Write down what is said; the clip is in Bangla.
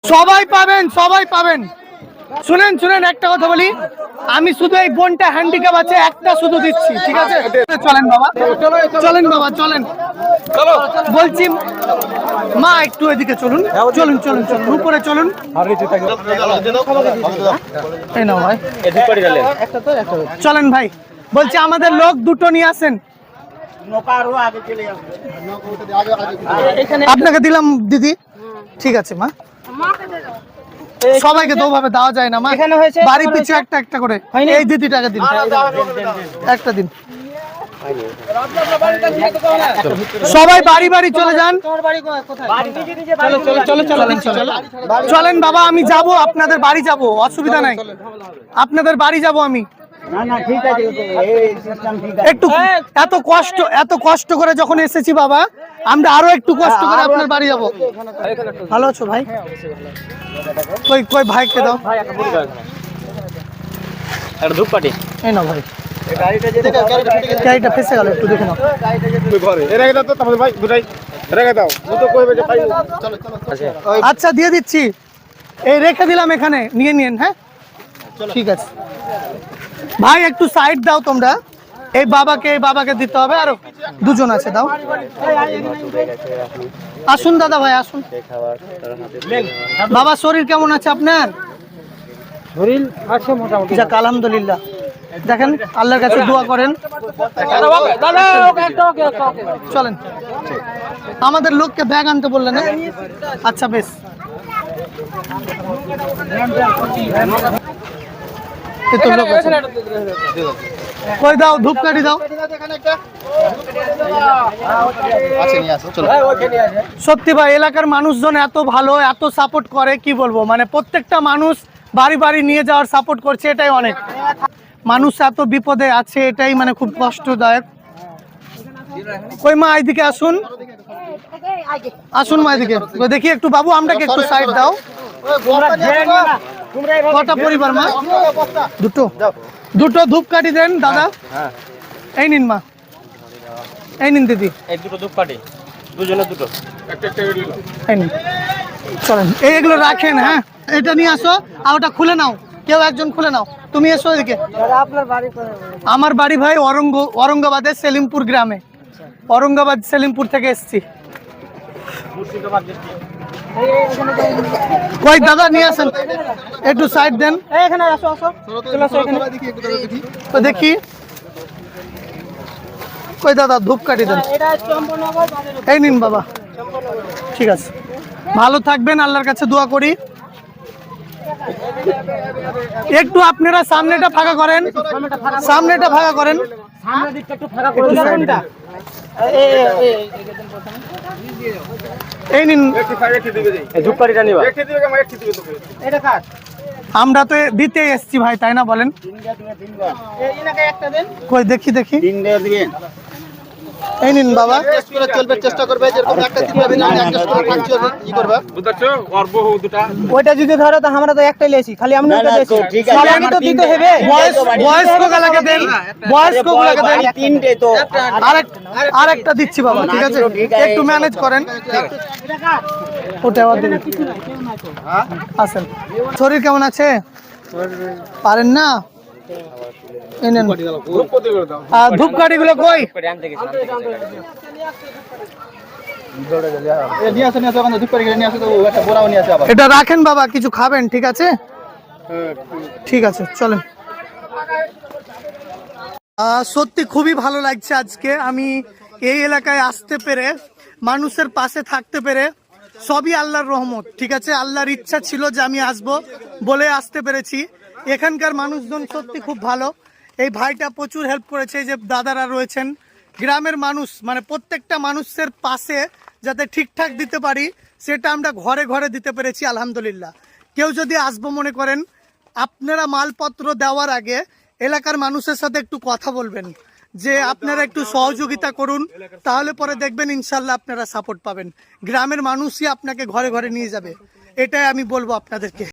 সবাই পাবেন, সবাই পাবেন। শুনেন শুনেন, একটা কথা বলি, আমি শুধু এই বোনটা হ্যান্ডিক্যাপ আছে একটা শুধু দিচ্ছি, ঠিক আছে? চলেন বাবা, চলেন বাবা, চলেন। বলছি মা একটু এদিকে চলুন, চলুন চলুন চলুন, উপরে চলুন। এই নাও ভাই, চলেন ভাই। বলছি আমাদের লোক দুটো নিয়ে আসেন। আপনাকে দিলাম দিদি, ঠিক আছে মা। সবাইকে তো ভাবে দেওয়া যায় না মা, বাড়ি পিছু একটা একটা করে। এই দিদিটাকে দিন, একটা দিন। সবাই বাড়ি বাড়ি চলে যান। চলেন বাবা, আমি যাব আপনাদের বাড়ি, যাব, অসুবিধা নাই, আপনাদের বাড়ি যাব আমি। একটু এত কষ্ট করে যখন এসেছি বাবা, আমরা আরো একটু কষ্ট করে আপনার বাড়ি যাব। ভালো আছো ভাই? কই কই ভাইকে দাও একটা ধূপকাঠি। এই নাও ভাই, গাড়িটা ফেসে গেল, একটু দেখে নাও। আচ্ছা দিয়ে দিচ্ছি, এই রেখে দিলাম এখানে, নিয়ে নিন। হ্যাঁ ঠিক আছে ভাই, একটু সাইড দাও তোমরা। এই বাবাকে দিতে হবে, আরো দুজন আছে, দাও। আসুন দাদা ভাই, আসুন। বাবা শরীর কেমন আছে আপনার? শরীর আছে মোটামুটি, যাক আলহামদুলিল্লাহ। দেখেন আল্লাহর কাছে দোয়া করেন। চলেন, আমাদের লোককে ব্যাগ আনতে বললেন না? আচ্ছা বেশ, কই দাও, ধূপকাঠি দাও। সত্যি ভাই, এলাকার মানুষজন এত ভালো, এত সাপোর্ট করে, কি বলবো, মানে প্রত্যেকটা মানুষ বাড়ি বাড়ি নিয়ে যাওয়ার সাপোর্ট করছে, এটাই অনেক। মানুষ এত বিপদে আছে, এটাই মানে খুব কষ্টদায়ক। কই মা এইদিকে আসুন, আসুন মা এদিকে দেখি একটু। বাবু আমরাকে একটু সাইড দাও। কটা পরিবার মা? দুটো, দুটো ধূপকাঠি দেন দাদা। এই নিন মা, এই নিন দিদি, এই দুটো ধূপকাঠি, দুজনে দুটো। এই নিন, চলেন এইগুলো রাখেন। হ্যাঁ এটা নিয়ে আসো, আর ওটা খুলে নাও, কেউ একজন খুলে নাও। তুমি এসো এদিকে। আমার বাড়ি ভাই ঔরঙ্গাবাদের সেলিমপুর গ্রামে, ঔরঙ্গাবাদ সেলিমপুর থেকে এসছি। কই দাদা নিয়ে আসেন, একটু সাইড দেন। তো দেখি, কই দাদা ধূপকাঠি দেন। এই নিন বাবা, ঠিক আছে, ভালো থাকবেন, আল্লাহর কাছে দোয়া করি। একটু আপনারা সামনেটা ফাঁকা করেন, সামনেটা ফাঁকা করেন। এই নিন, আমরা তো দিতে এসছি ভাই, তাই না বলেন? কই দেখি দেখি, এই নিন বাবা। ওইটা যদি ধরো তো আমরা তো একটাই লেছি, খালি আমরা তো দিতে হবে। বয়স্ক গুলাকে দেন, বয়স্ক গুলাকে দেন। তিনটে তো আরেকটা দিচ্ছি বাবা, ঠিক আছে, একটু ম্যানেজ করেন। ওটা আসেন। শরীর কেমন আছে? পারেন না? ধূপকাঠি গুলো কই? এটা রাখেন বাবা, কিছু খাবেন, ঠিক আছে? ঠিক আছে চলেন। সত্যি খুবই ভালো লাগছে আজকে আমি এই এলাকায় আসতে পেরে, মানুষের পাশে থাকতে পেরে। সবই আল্লাহর রহমত, ঠিক আছে? আল্লাহর ইচ্ছা ছিল যে আমি আসবো বলে আসতে পেরেছি। এখানকার মানুষজন সত্যি খুব ভালো। এই ভাইটা প্রচুর হেল্প করেছে, যে দাদারা রয়েছেন, গ্রামের মানুষ, মানে প্রত্যেকটা মানুষের পাশে যাতে ঠিকঠাক দিতে পারি, সেটা আমরা ঘরে ঘরে দিতে পেরেছি আলহামদুলিল্লাহ। কেউ যদি আসবো মনে করেন, আপনারা মালপত্র দেওয়ার আগে এলাকার মানুষের সাথে একটু কথা বলবেন, যে আপনারা একটু সহযোগিতা করুন, তাহলে পরে দেখবেন ইনশাল্লাহ আপনারা সাপোর্ট পাবেন। গ্রামের মানুষই আপনাকে ঘরে ঘরে নিয়ে যাবে, এটাই আমি বলবো আপনাদেরকে।